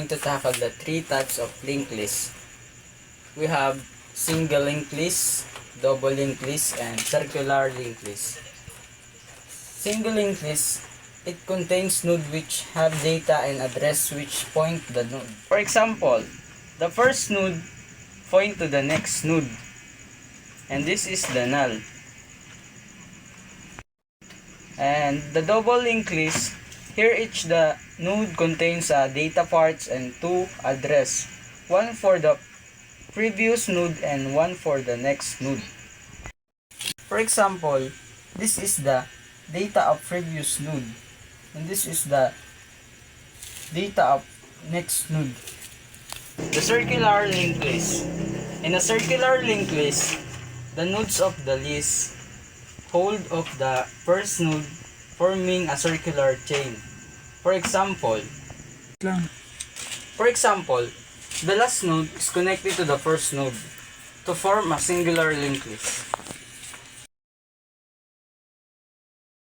to tackle the three types of linked list. We have single linked list, double linked list, and circular linked list. Single linked list, it contains nodes which have data and address which point the node. For example, the first node point to the next node, and this is the null. And the double linked list, here each the node contains data parts and two address, one for the previous node and one for the next node. For example, this is the data of previous node and this is the data of next node. The circular linked list. In a circular linked list, the nodes of the list hold of the first node, forming a circular chain. For example, the last node is connected to the first node to form a singular linked list.